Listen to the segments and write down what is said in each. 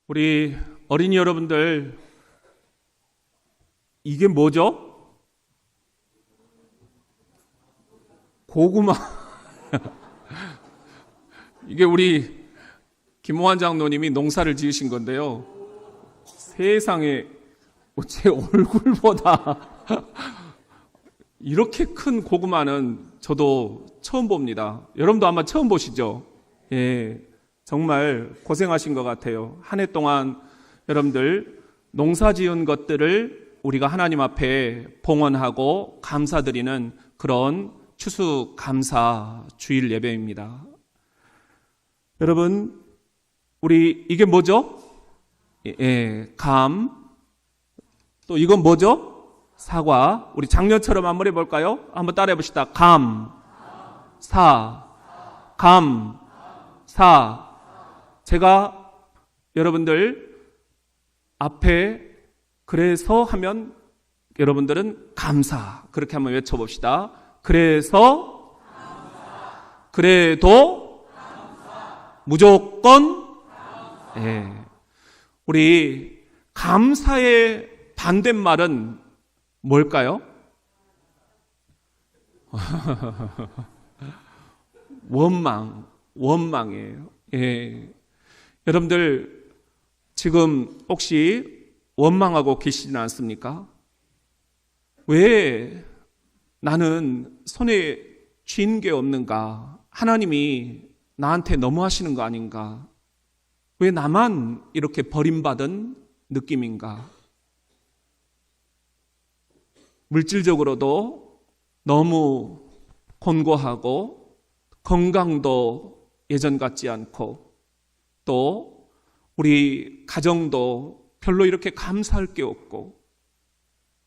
우리 어린이 여러분들, 이게 뭐죠? 고구마. 이게 우리 김호환 장로님이 농사를 지으신 건데요. 세상에 제 얼굴보다 이렇게 큰 고구마는 저도 처음 봅니다. 여러분도 아마 처음 보시죠? 예, 정말 고생하신 것 같아요. 한 해 동안 여러분들 농사 지은 것들을 우리가 하나님 앞에 봉헌하고 감사드리는 그런 추수감사 주일 예배입니다. 여러분, 우리 이게 뭐죠? 예, 감. 또 이건 뭐죠? 사과. 우리 작년처럼 한번 해볼까요? 한번 따라해 봅시다. 감, 사, 감, 사. 제가 여러분들 앞에 그래서 하면 여러분들은 감사. 그렇게 한번 외쳐봅시다. 그래서 감사. 그래도 감사. 무조건 감사. 예. 우리 감사의 반대말은 뭘까요? 원망이에요. 예. 여러분들 지금 혹시 원망하고 계시지 않습니까? 왜 나는 손에 쥔 게 없는가? 하나님이 나한테 너무 하시는 거 아닌가? 왜 나만 이렇게 버림받은 느낌인가? 물질적으로도 너무 곤고하고 건강도 예전 같지 않고 또 우리 가정도 별로 이렇게 감사할 게 없고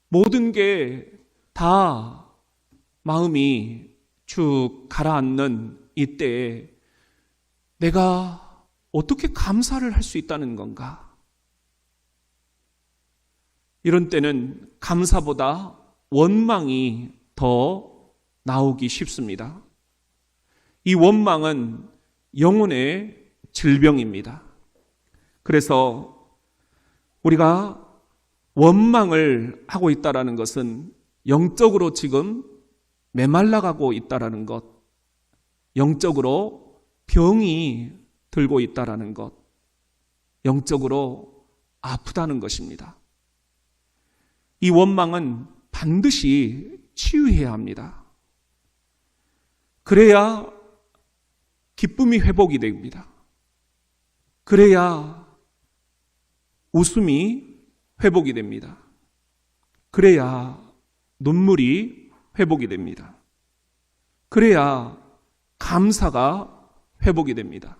모든 게 다 마음이 쭉 가라앉는 이때에 내가 어떻게 감사를 할 수 있다는 건가? 이런 때는 감사보다 원망이 더 나오기 쉽습니다. 이 원망은 영혼의 질병입니다. 그래서 우리가 원망을 하고 있다는 것은 영적으로 지금 메말라가고 있다는 것, 영적으로 병이 들고 있다는 것, 영적으로 아프다는 것입니다. 이 원망은 반드시 치유해야 합니다. 그래야 기쁨이 회복이 됩니다. 그래야 웃음이 회복이 됩니다. 그래야 눈물이 회복이 됩니다. 그래야 감사가 회복이 됩니다.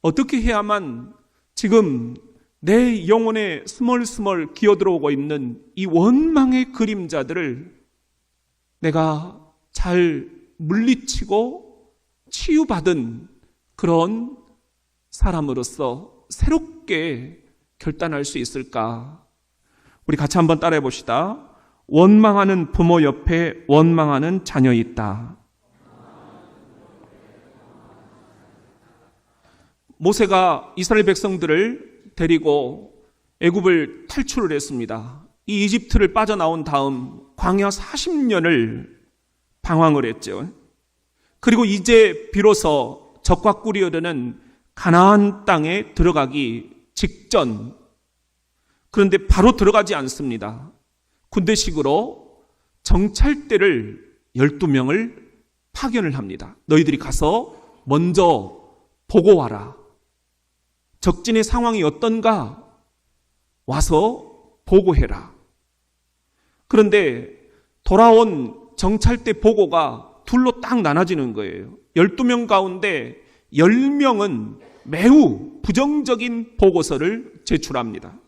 어떻게 해야만 지금 내 영혼에 스멀스멀 기어들어오고 있는 이 원망의 그림자들을 내가 잘 물리치고 치유받은 그런 사람으로서 새롭게 결단할 수 있을까? 우리 같이 한번 따라해 봅시다. 원망하는 부모 옆에 원망하는 자녀 있다. 모세가 이스라엘 백성들을 데리고 애굽을 탈출을 했습니다. 이 이집트를 빠져나온 다음 광야 40년을 방황을 했죠. 그리고 이제 비로소 적과 꿀이 흐르는 가나안 땅에 들어가기 직전. 그런데 바로 들어가지 않습니다. 군대식으로 정찰대를 12명을 파견을 합니다. 너희들이 가서 먼저 보고 와라. 적진의 상황이 어떤가? 와서 보고해라. 그런데 돌아온 정찰대 보고가 둘로 딱 나눠지는 거예요. 12명 가운데 10명은 매우 부정적인 보고서를 제출합니다.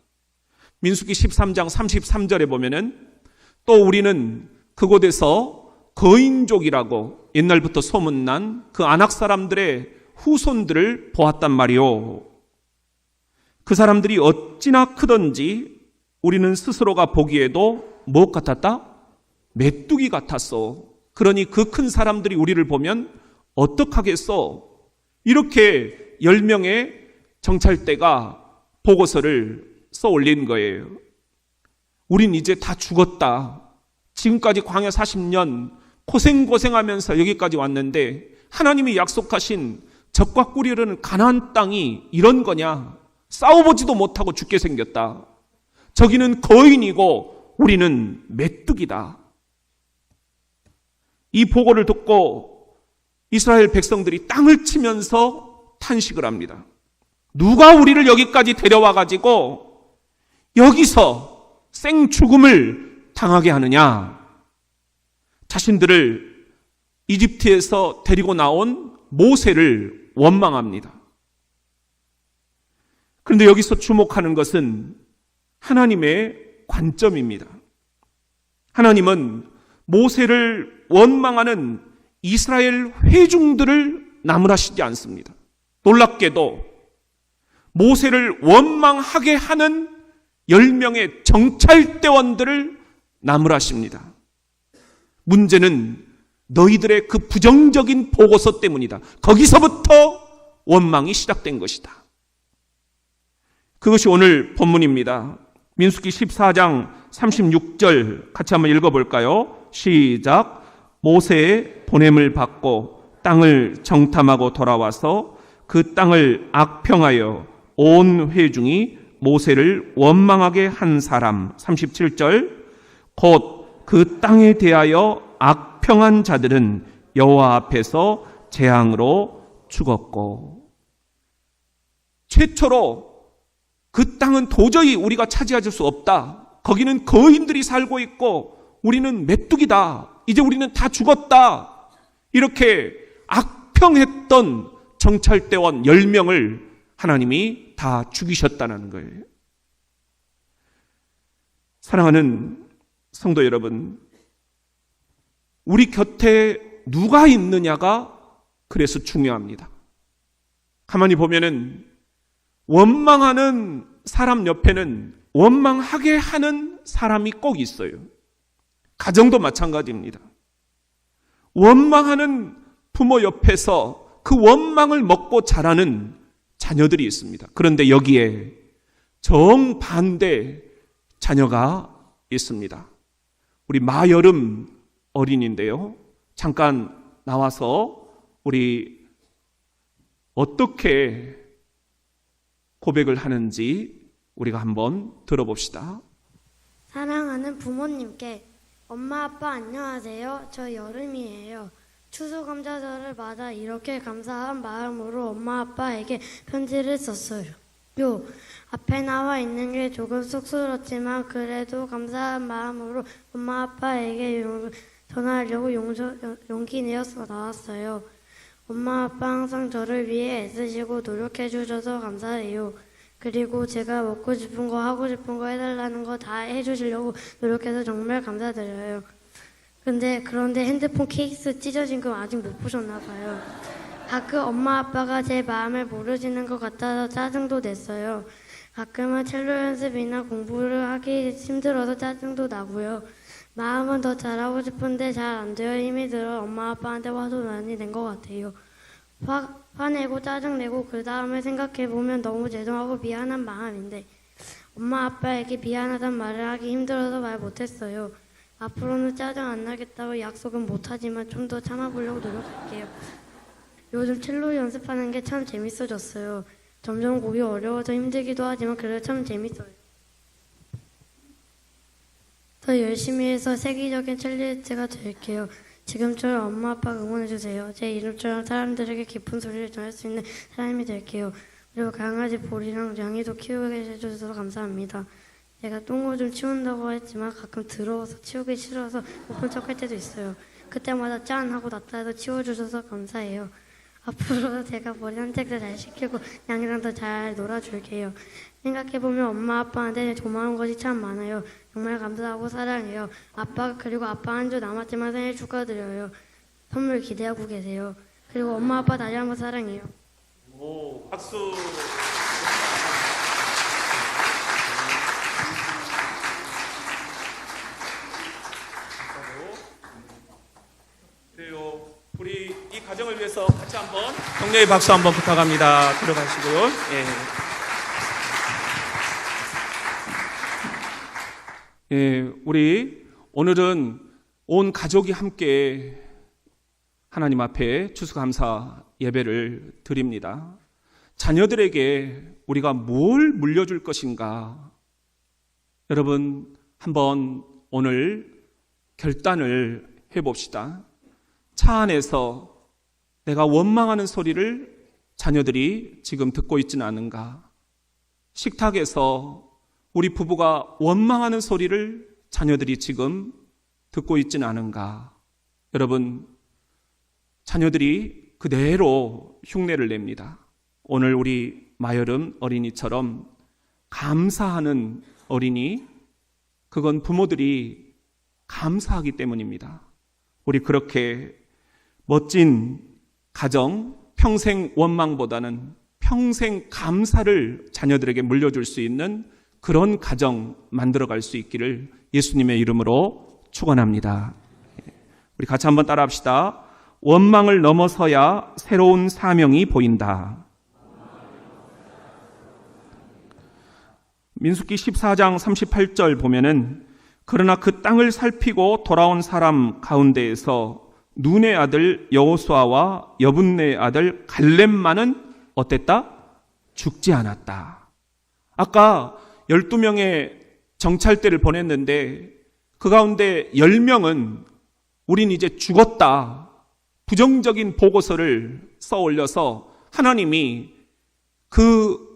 민수기 13장 33절에 보면은 또 우리는 그곳에서 거인족이라고 옛날부터 소문난 그 아낙 사람들의 후손들을 보았단 말이오. 그 사람들이 어찌나 크던지 우리는 스스로가 보기에도 무엇 같았다? 메뚜기 같았어. 그러니 그 큰 사람들이 우리를 보면 어떡하겠어? 이렇게 10명의 정찰대가 보고서를 써 올린 거예요. 우린 이제 다 죽었다. 지금까지 광야 40년 고생하면서 여기까지 왔는데 하나님이 약속하신 젖과 꿀이 흐르는 가나안 땅이 이런 거냐? 싸워보지도 못하고 죽게 생겼다. 저기는 거인이고 우리는 메뚜기다. 이 보고를 듣고 이스라엘 백성들이 땅을 치면서 탄식을 합니다. 누가 우리를 여기까지 데려와 가지고 여기서 생죽음을 당하게 하느냐? 자신들을 이집트에서 데리고 나온 모세를 원망합니다. 그런데 여기서 주목하는 것은 하나님의 관점입니다. 하나님은 모세를 원망하는 이스라엘 회중들을 나무라시지 않습니다. 놀랍게도 모세를 원망하게 하는 10명의 정찰대원들을 나무라십니다. 문제는 너희들의 그 부정적인 보고서 때문이다. 거기서부터 원망이 시작된 것이다. 그것이 오늘 본문입니다. 민수기 14장 36절 같이 한번 읽어볼까요? 시작. 모세의 보냄을 받고 땅을 정탐하고 돌아와서 그 땅을 악평하여 온 회중이 모세를 원망하게 한 사람. 37절. 곧 그 땅에 대하여 악평한 자들은 여호와 앞에서 재앙으로 죽었고, 최초로 그 땅은 도저히 우리가 차지할 수 없다. 거기는 거인들이 살고 있고 우리는 메뚜기다. 이제 우리는 다 죽었다. 이렇게 악평했던 정찰대원 10명을 하나님이 다 죽이셨다는 거예요. 사랑하는 성도 여러분, 우리 곁에 누가 있느냐가 그래서 중요합니다. 가만히 보면은 원망하는 사람 옆에는 원망하게 하는 사람이 꼭 있어요. 가정도 마찬가지입니다. 원망하는 부모 옆에서 그 원망을 먹고 자라는 자녀들이 있습니다. 그런데 여기에 정반대 자녀가 있습니다. 우리 마여름 어린인데요. 잠깐 나와서 우리 어떻게 고백을 하는지 우리가 한번 들어봅시다. 사랑하는 부모님께 엄마 아빠 안녕하세요. 저 여름이에요. 추수감사절을 맞아 이렇게 감사한 마음으로 엄마 아빠에게 편지를 썼어요. 앞에 나와 있는 게 조금 쑥스럽지만 그래도 감사한 마음으로 엄마 아빠에게 전화하려고 용기 내어서 나왔어요. 엄마 아빠 항상 저를 위해 애쓰시고 노력해 주셔서 감사해요. 그리고 제가 먹고 싶은 거 하고 싶은 거 해달라는 거 다 해주시려고 노력해서 정말 감사드려요. 그런데 핸드폰 케이스 찢어진 거 아직 못 보셨나 봐요. 가끔 엄마 아빠가 제 마음을 모르시는 것 같아서 짜증도 냈어요. 가끔은 첼로 연습이나 공부를 하기 힘들어서 짜증도 나고요. 마음은 더 잘하고 싶은데 잘 안 돼요. 힘이 들어 엄마 아빠한테 화도 많이 낸 것 같아요. 화내고 짜증내고 그 다음에 생각해보면 너무 죄송하고 미안한 마음인데 엄마 아빠에게 미안하단 말을 하기 힘들어서 말 못했어요. 앞으로는 짜증 안 나겠다고 약속은 못하지만 좀 더 참아보려고 노력할게요. 요즘 첼로 연습하는 게 참 재밌어졌어요. 점점 곡이 어려워서 힘들기도 하지만 그래도 참 재밌어요. 더 열심히 해서 세계적인 첼리스트가 될게요. 지금처럼 엄마 아빠 응원해주세요. 제 이름처럼 사람들에게 기쁜 소리를 전할 수 있는 사람이 될게요. 그리고 강아지 볼이랑 양이도 키우게 해주셔서 감사합니다. 제가 똥오줌 치운다고 했지만 가끔 더러워서 치우기 싫어서 못 본 척할 때도 있어요. 그때마다 짠 하고 낫다 해서 치워주셔서 감사해요. 앞으로 제가 머리 산책도 잘 시키고 양이랑 더 잘 놀아줄게요. 생각해보면 엄마 아빠한테 고마운 것이 참 많아요. 정말 감사하고 사랑해요. 그리고 아빠 한 주 남았지만 생일 축하드려요. 선물 기대하고 계세요. 그리고 엄마 아빠 다시 한번 사랑해요. 오, 박수. 그래요. 우리 이 가정을 위해서 같이 한번 격려의 박수 한번 부탁합니다. 들어가시고요. 예. 우리 오늘은 온 가족이 함께 하나님 앞에 추수감사 예배를 드립니다. 자녀들에게 우리가 뭘 물려줄 것인가? 여러분, 한번 오늘 결단을 해봅시다. 차 안에서 내가 원망하는 소리를 자녀들이 지금 듣고 있지는 않은가? 식탁에서 우리 부부가 원망하는 소리를 자녀들이 지금 듣고 있지는 않은가? 여러분, 자녀들이 그대로 흉내를 냅니다. 오늘 우리 마여름 어린이처럼 감사하는 어린이, 그건 부모들이 감사하기 때문입니다. 우리 그렇게 멋진 가정, 평생 원망보다는 평생 감사를 자녀들에게 물려줄 수 있는 그런 가정 만들어갈 수 있기를 예수님의 이름으로 축원합니다. 우리 같이 한번 따라합시다. 원망을 넘어서야 새로운 사명이 보인다. 민수기 14장 38절 보면은 그러나 그 땅을 살피고 돌아온 사람 가운데에서 눈의 아들 여호수아와 여분네의 아들 갈렙만은 어땠다? 죽지 않았다. 아까 12명의 정찰대를 보냈는데 그 가운데 10명은 우린 이제 죽었다. 부정적인 보고서를 써 올려서 하나님이 그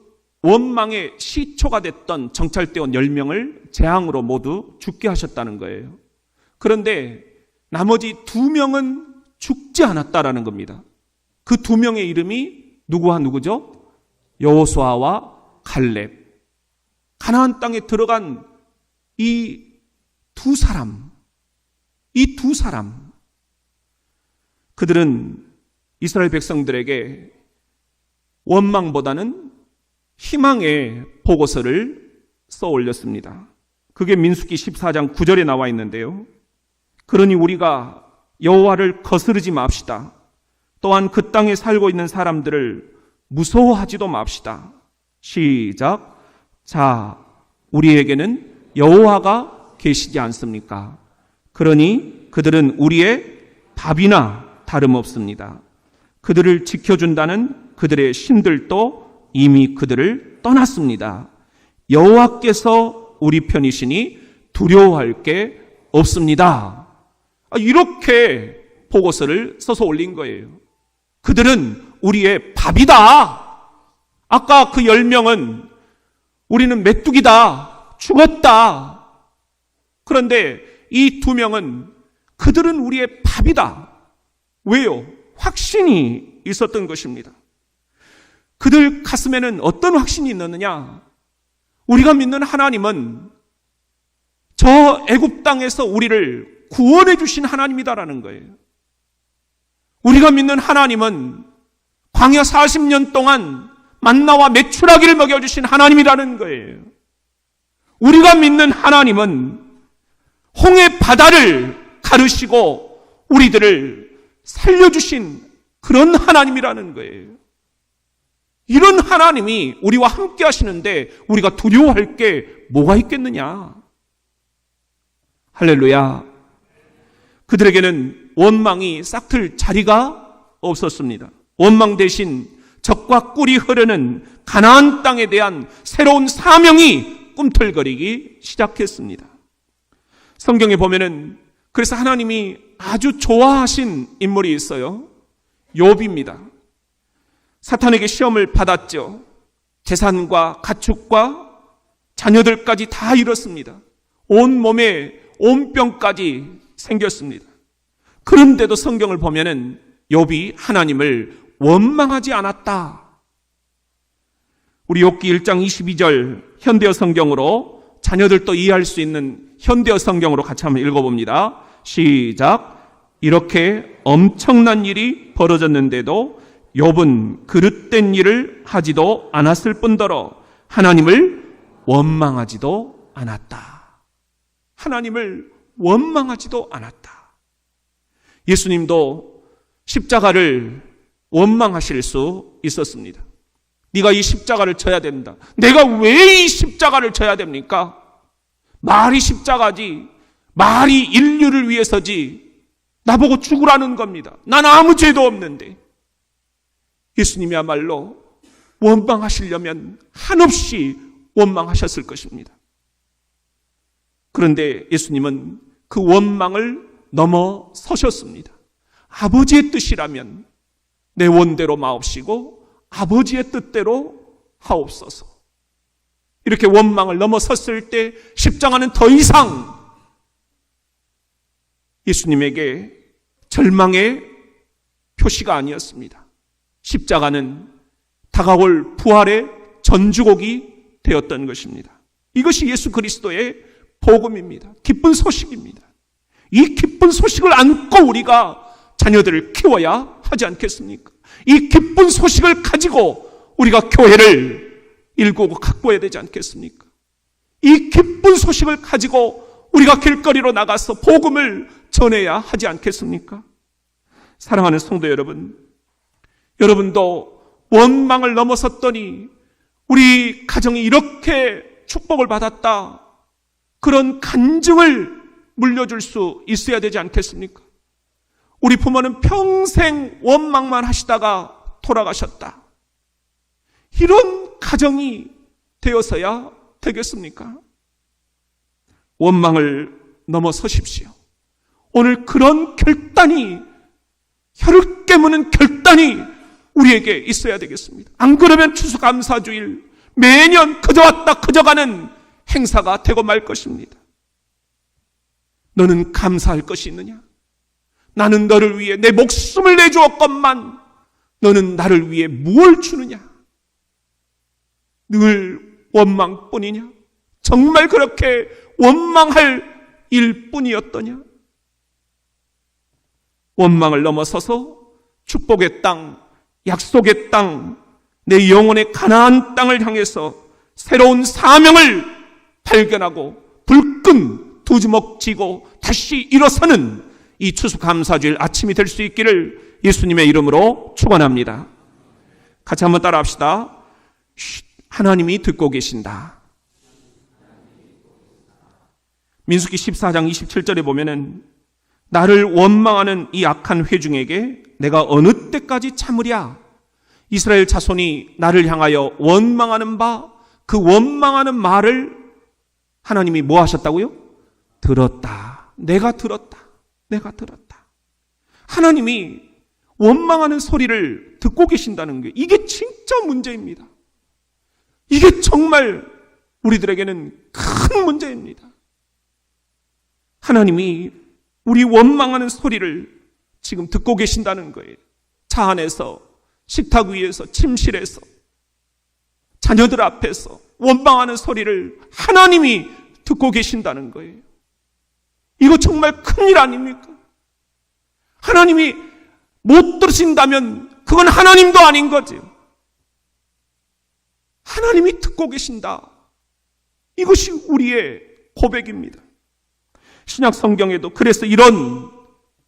원망의 시초가 됐던 정찰대원 10명을 재앙으로 모두 죽게 하셨다는 거예요. 그런데 나머지 2명은 죽지 않았다라는 겁니다. 그 2명의 이름이 누구와 누구죠? 여호수아와 갈렙. 가나안 땅에 들어간 이 두 사람, 그들은 이스라엘 백성들에게 원망보다는 희망의 보고서를 써 올렸습니다. 그게 민수기 14장 9절에 나와 있는데요. 그러니 우리가 여호와를 거스르지 맙시다. 또한 그 땅에 살고 있는 사람들을 무서워하지도 맙시다. 시작. 자, 우리에게는 여호와가 계시지 않습니까? 그러니 그들은 우리의 밥이나 다름없습니다. 그들을 지켜준다는 그들의 신들도 이미 그들을 떠났습니다. 여호와께서 우리 편이시니 두려워할 게 없습니다. 이렇게 보고서를 써서 올린 거예요. 그들은 우리의 밥이다. 아까 그 10명은 우리는 메뚜기다, 죽었다. 그런데 이 2명은 그들은 우리의 밥이다. 왜요? 확신이 있었던 것입니다. 그들 가슴에는 어떤 확신이 있느냐? 우리가 믿는 하나님은 저 애굽 땅에서 우리를 구원해 주신 하나님이다라는 거예요. 우리가 믿는 하나님은 광야 40년 동안 만나와 메추라기를 먹여주신 하나님이라는 거예요. 우리가 믿는 하나님은 홍해 바다를 가르시고 우리들을 살려주신 그런 하나님이라는 거예요. 이런 하나님이 우리와 함께 하시는데 우리가 두려워할 게 뭐가 있겠느냐? 할렐루야. 그들에게는 원망이 싹틀 자리가 없었습니다. 원망 대신 젖과 꿀이 흐르는 가나안 땅에 대한 새로운 사명이 꿈틀거리기 시작했습니다. 성경에 보면은 그래서 하나님이 아주 좋아하신 인물이 있어요. 욥입니다. 사탄에게 시험을 받았죠. 재산과 가축과 자녀들까지 다 잃었습니다. 온 몸에 온병까지 생겼습니다. 그런데도 성경을 보면은 욥이 하나님을 원망하지 않았다. 우리 욥기 1장 22절 현대어 성경으로 자녀들도 이해할 수 있는 현대어 성경으로 같이 한번 읽어봅니다. 시작. 이렇게 엄청난 일이 벌어졌는데도 욥은 그릇된 일을 하지도 않았을 뿐더러 하나님을 원망하지도 않았다. 하나님을 원망하지도 않았다. 예수님도 십자가를 원망하실 수 있었습니다. 네가 이 십자가를 져야 된다. 내가 왜 이 십자가를 져야 됩니까? 말이 십자가지, 말이 인류를 위해서지, 나보고 죽으라는 겁니다. 난 아무 죄도 없는데. 예수님이야말로 원망하시려면 한없이 원망하셨을 것입니다. 그런데 예수님은 그 원망을 넘어서셨습니다. 아버지의 뜻이라면 내 원대로 마옵시고 아버지의 뜻대로 하옵소서. 이렇게 원망을 넘어섰을 때 십자가는 더 이상 예수님에게 절망의 표시가 아니었습니다. 십자가는 다가올 부활의 전주곡이 되었던 것입니다. 이것이 예수 그리스도의 복음입니다. 기쁜 소식입니다. 이 기쁜 소식을 안고 우리가 자녀들을 키워야 하지 않겠습니까? 이 기쁜 소식을 가지고 우리가 교회를 일구고 가꿔야 되지 않겠습니까? 이 기쁜 소식을 가지고 우리가 길거리로 나가서 복음을 전해야 하지 않겠습니까? 사랑하는 성도 여러분, 여러분도 원망을 넘어섰더니 우리 가정이 이렇게 축복을 받았다, 그런 간증을 물려줄 수 있어야 되지 않겠습니까? 우리 부모는 평생 원망만 하시다가 돌아가셨다. 이런 가정이 되어서야 되겠습니까? 원망을 넘어서십시오. 오늘 그런 결단이, 혀를 깨무는 결단이 우리에게 있어야 되겠습니다. 안 그러면 추수감사주일 매년 그저 왔다 그저 가는 행사가 되고 말 것입니다. 너는 감사할 것이 있느냐? 나는 너를 위해 내 목숨을 내주었건만 너는 나를 위해 무엇을 주느냐? 늘 원망뿐이냐? 정말 그렇게 원망할 일뿐이었더냐? 원망을 넘어서서 축복의 땅, 약속의 땅, 내 영혼의 가나안 땅을 향해서 새로운 사명을 발견하고 불끈 두 주먹 쥐고 다시 일어서는 이 추수감사주일 아침이 될 수 있기를 예수님의 이름으로 축원합니다. 같이 한번 따라합시다. 하나님이 듣고 계신다. 민수기 14장 27절에 보면은 나를 원망하는 이 악한 회중에게 내가 어느 때까지 참으랴. 이스라엘 자손이 나를 향하여 원망하는 바, 그 원망하는 말을 하나님이 뭐 하셨다고요? 들었다. 내가 들었다. 내가 들었다. 하나님이 원망하는 소리를 듣고 계신다는 게, 이게 진짜 문제입니다. 이게 정말 우리들에게는 큰 문제입니다. 하나님이 우리 원망하는 소리를 지금 듣고 계신다는 거예요. 차 안에서, 식탁 위에서, 침실에서, 자녀들 앞에서 원망하는 소리를 하나님이 듣고 계신다는 거예요. 이거 정말 큰일 아닙니까? 하나님이 못 들으신다면 그건 하나님도 아닌 거죠. 하나님이 듣고 계신다. 이것이 우리의 고백입니다. 신약 성경에도 그래서 이런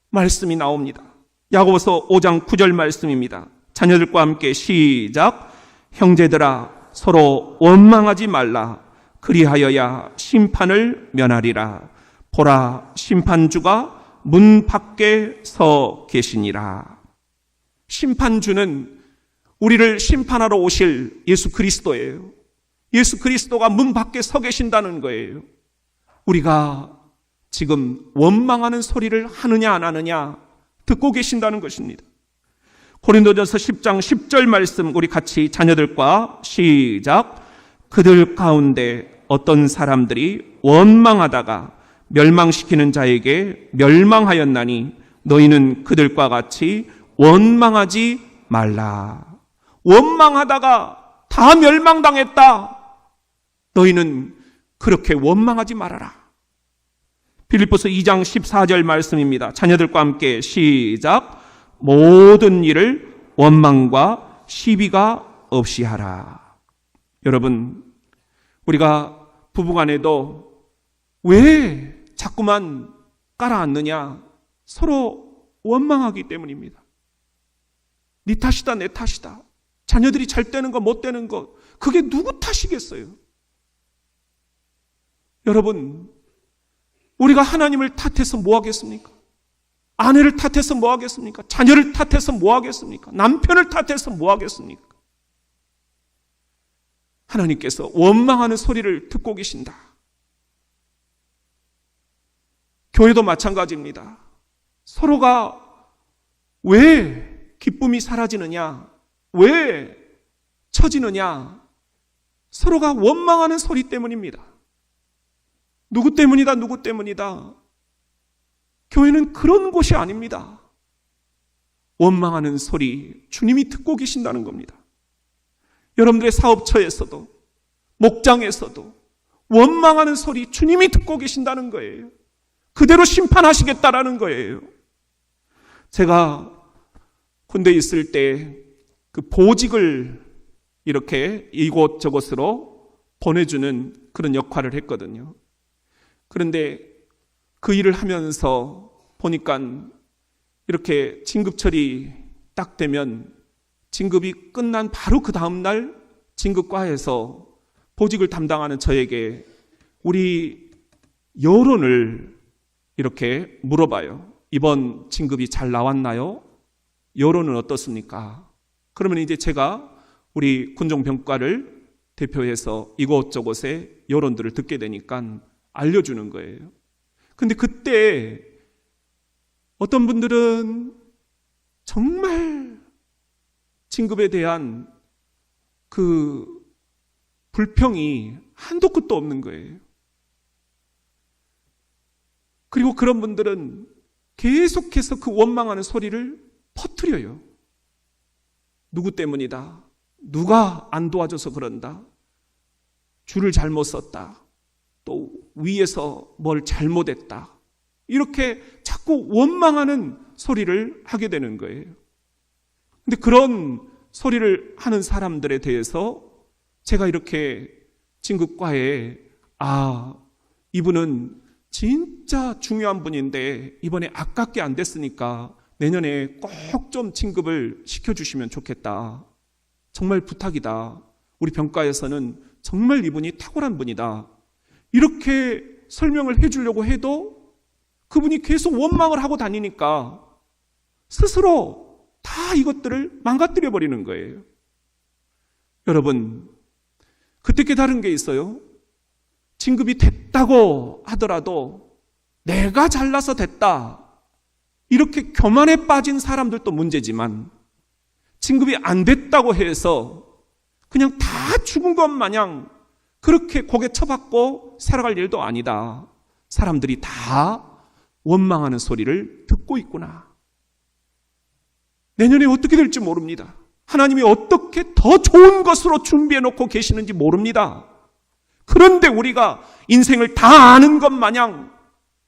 말씀이 나옵니다. 야고보서 5장 9절 말씀입니다. 자녀들과 함께 시작. 형제들아 서로 원망하지 말라. 그리하여야 심판을 면하리라. 보라 심판주가 문 밖에 서 계시니라. 심판주는 우리를 심판하러 오실 예수 그리스도예요. 예수 그리스도가 문 밖에 서 계신다는 거예요. 우리가 지금 원망하는 소리를 하느냐 안 하느냐 듣고 계신다는 것입니다. 고린도전서 10장 10절 말씀 우리 같이 자녀들과 시작. 그들 가운데 어떤 사람들이 원망하다가 멸망시키는 자에게 멸망하였나니 너희는 그들과 같이 원망하지 말라. 원망하다가 다 멸망당했다. 너희는 그렇게 원망하지 말아라. 빌립보서 2장 14절 말씀입니다. 자녀들과 함께 시작. 모든 일을 원망과 시비가 없이 하라. 여러분, 우리가 부부간에도 왜 자꾸만 깔아앉느냐? 서로 원망하기 때문입니다. 네 탓이다, 내 탓이다. 자녀들이 잘 되는 거, 못 되는 거, 그게 누구 탓이겠어요? 여러분, 우리가 하나님을 탓해서 뭐 하겠습니까? 아내를 탓해서 뭐 하겠습니까? 자녀를 탓해서 뭐 하겠습니까? 남편을 탓해서 뭐 하겠습니까? 하나님께서 원망하는 소리를 듣고 계신다. 교회도 마찬가지입니다. 서로가 왜 기쁨이 사라지느냐? 왜 처지느냐? 서로가 원망하는 소리 때문입니다. 누구 때문이다, 누구 때문이다. 교회는 그런 곳이 아닙니다. 원망하는 소리 주님이 듣고 계신다는 겁니다. 여러분들의 사업처에서도 목장에서도 원망하는 소리 주님이 듣고 계신다는 거예요. 그대로 심판하시겠다라는 거예요. 제가 군대에 있을 때 그 보직을 이렇게 이곳저곳으로 보내주는 그런 역할을 했거든요. 그런데 그 일을 하면서 보니까 이렇게 진급철이 딱 되면 진급이 끝난 바로 그 다음날 진급과에서 보직을 담당하는 저에게 우리 여론을 이렇게 물어봐요. 이번 진급이 잘 나왔나요? 여론은 어떻습니까? 그러면 이제 제가 우리 군종병과를 대표해서 이곳저곳에 여론들을 듣게 되니까 알려주는 거예요. 근데 그때 어떤 분들은 정말 진급에 대한 그 불평이 한도 끝도 없는 거예요. 그리고 그런 분들은 계속해서 그 원망하는 소리를 퍼뜨려요. 누구 때문이다. 누가 안 도와줘서 그런다. 줄을 잘못 썼다. 또 위에서 뭘 잘못했다. 이렇게 자꾸 원망하는 소리를 하게 되는 거예요. 근데 그런 소리를 하는 사람들에 대해서 제가 이렇게 진급과에 이분은 진짜 중요한 분인데 이번에 아깝게 안 됐으니까 내년에 꼭 좀 진급을 시켜주시면 좋겠다. 정말 부탁이다. 우리 병과에서는 정말 이분이 탁월한 분이다. 이렇게 설명을 해주려고 해도 그분이 계속 원망을 하고 다니니까 스스로 다 이것들을 망가뜨려 버리는 거예요. 여러분, 그때 깨달은 게 있어요. 진급이 됐다고 하더라도 내가 잘나서 됐다. 이렇게 교만에 빠진 사람들도 문제지만 진급이 안 됐다고 해서 그냥 다 죽은 것 마냥 그렇게 고개 쳐박고 살아갈 일도 아니다. 사람들이 다 원망하는 소리를 듣고 있구나. 내년에 어떻게 될지 모릅니다. 하나님이 어떻게 더 좋은 것으로 준비해 놓고 계시는지 모릅니다. 그런데 우리가 인생을 다 아는 것 마냥,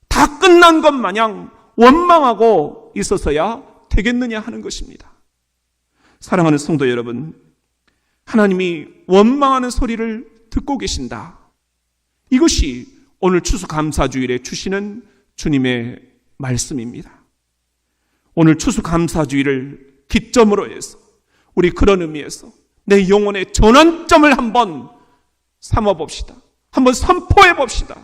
다 끝난 것 마냥 원망하고 있어서야 되겠느냐 하는 것입니다. 사랑하는 성도 여러분, 하나님이 원망하는 소리를 듣고 계신다. 이것이 오늘 추수감사주일에 주시는 주님의 말씀입니다. 오늘 추수감사주일을 기점으로 해서 우리 그런 의미에서 내 영혼의 전환점을 한번 삼아봅시다. 한번 선포해 봅시다.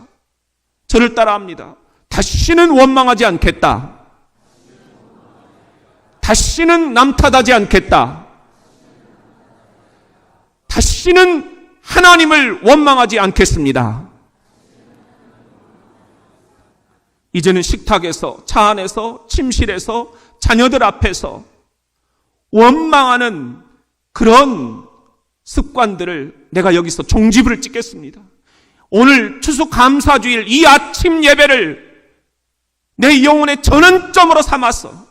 저를 따라합니다. 다시는 원망하지 않겠다. 다시는 남 탓하지 않겠다. 다시는 하나님을 원망하지 않겠습니다. 이제는 식탁에서, 차 안에서, 침실에서, 자녀들 앞에서 원망하는 그런 습관들을 내가 여기서 종지부를 찍겠습니다. 오늘 추수감사주일 이 아침 예배를 내 영혼의 전환점으로 삼아서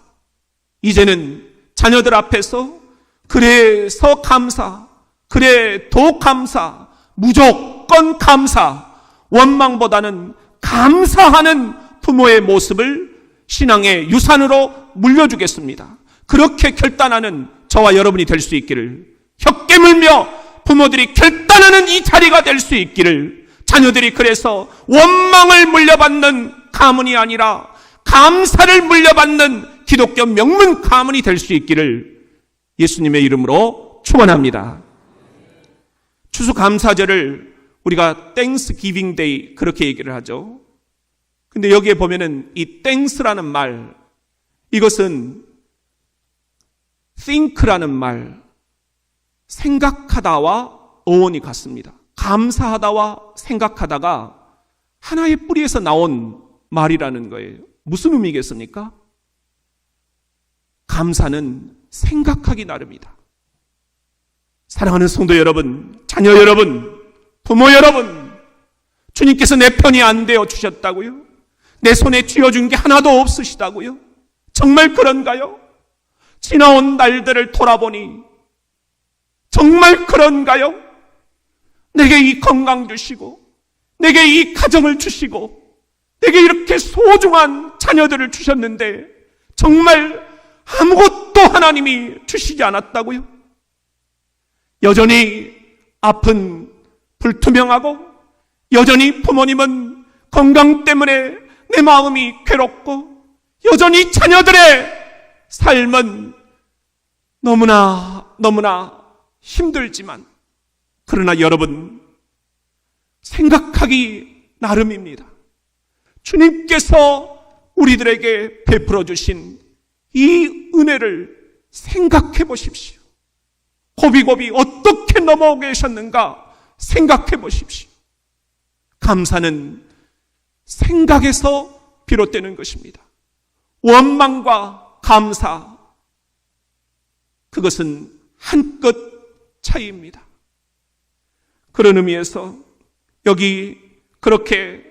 이제는 자녀들 앞에서 그래서 감사, 그래 도 감사, 무조건 감사, 원망보다는 감사하는 부모의 모습을 신앙의 유산으로 물려주겠습니다. 그렇게 결단하는 저와 여러분이 될 수 있기를, 혀 깨물며 부모들이 결단하는 이 자리가 될 수 있기를, 자녀들이 그래서 원망을 물려받는 가문이 아니라 감사를 물려받는 기독교 명문 가문이 될 수 있기를 예수님의 이름으로 축원합니다. 추수감사절을 우리가 땡스기빙 데이 그렇게 얘기를 하죠. 근데 여기에 보면은 이 thanks라는 말, 이것은 think라는 말, 생각하다와 어원이 같습니다. 감사하다와 생각하다가 하나의 뿌리에서 나온 말이라는 거예요. 무슨 의미겠습니까? 감사는 생각하기 나름이다. 사랑하는 성도 여러분, 자녀 여러분, 부모 여러분, 주님께서 내 편이 안 되어 주셨다고요? 내 손에 쥐어준 게 하나도 없으시다고요? 정말 그런가요? 지나온 날들을 돌아보니 정말 그런가요? 내게 이 건강 주시고, 내게 이 가정을 주시고, 내게 이렇게 소중한 자녀들을 주셨는데 정말 아무것도 하나님이 주시지 않았다고요? 여전히 앞은 불투명하고, 여전히 부모님은 건강 때문에 내 마음이 괴롭고, 여전히 자녀들의 삶은 너무나 힘들지만, 그러나 여러분, 생각하기 나름입니다. 주님께서 우리들에게 베풀어 주신 이 은혜를 생각해 보십시오. 고비고비 어떻게 넘어오고 계셨는가 생각해 보십시오. 감사는 생각에서 비롯되는 것입니다. 원망과 감사, 그것은 한 끗 차이입니다. 그런 의미에서 여기 그렇게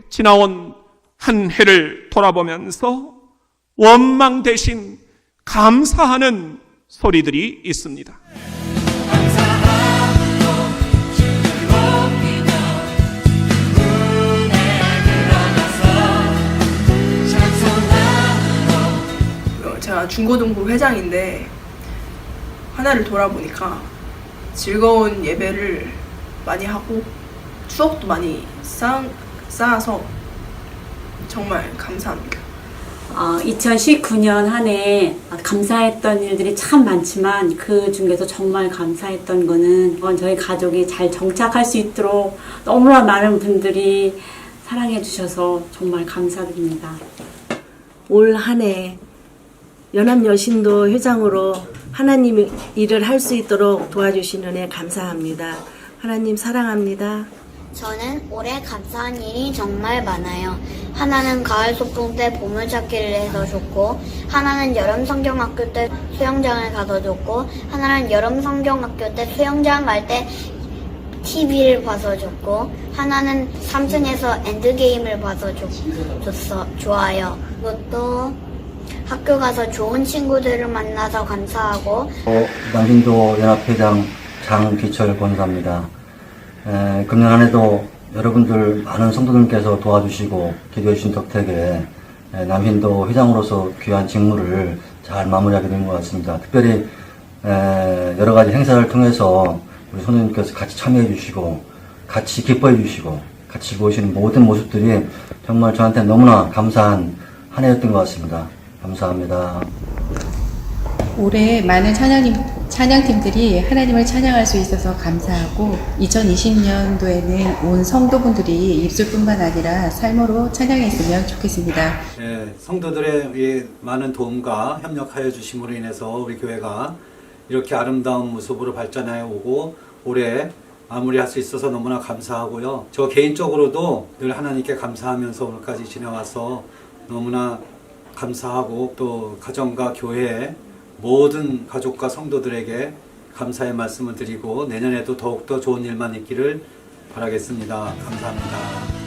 지나온 한 해를 돌아보면서 원망 대신 감사하는 소리들이 있습니다. 제가 중고등부 회장인데 하나를 돌아보니까 즐거운 예배를 많이 하고 추억도 많이 쌓아서 정말 감사합니다. 2019년 한 해 감사했던 일들이 참 많지만 그 중에서 정말 감사했던 거는 저희 가족이 잘 정착할 수 있도록 너무나 많은 분들이 사랑해 주셔서 정말 감사드립니다. 올 한 해 연합여신도 회장으로 하나님 일을 할 수 있도록 도와주신 은혜 감사합니다. 하나님 사랑합니다. 저는 올해 감사한 일이 정말 많아요. 하나는 가을 소풍 때 보물찾기를 해서 줬고, 하나는 여름 성경학교 때 수영장을 가서 줬고, 하나는 여름 성경학교 때 수영장 갈 때 TV를 봐서 줬고, 하나는 3층에서 엔드게임을 봐서 좋아요. 그것도 학교 가서 좋은 친구들을 만나서 감사하고. 남신도 연합회장 장기철 권사입니다. 금년 한 해도 여러분들 많은 성도님께서 도와주시고 기도해 주신 덕택에 남신도 회장으로서 귀한 직무를 잘 마무리하게 된 것 같습니다. 특별히 여러 가지 행사를 통해서 우리 성도님께서 같이 참여해 주시고 같이 기뻐해 주시고 같이 보시는 모든 모습들이 정말 저한테 너무나 감사한 한 해였던 것 같습니다. 감사합니다. 올해 많은 찬양팀들이 하나님을 찬양할 수 있어서 감사하고 2020년도에는 온 성도분들이 입술뿐만 아니라 삶으로 찬양했으면 좋겠습니다. 성도들의 많은 도움과 협력하여 주심으로 인해서 우리 교회가 이렇게 아름다운 모습으로 발전하여 오고 올해 마무리할 수 있어서 너무나 감사하고요. 저 개인적으로도 늘 하나님께 감사하면서 오늘까지 지내와서 너무나 감사하고 또 가정과 교회의 모든 가족과 성도들에게 감사의 말씀을 드리고 내년에도 더욱더 좋은 일만 있기를 바라겠습니다. 감사합니다.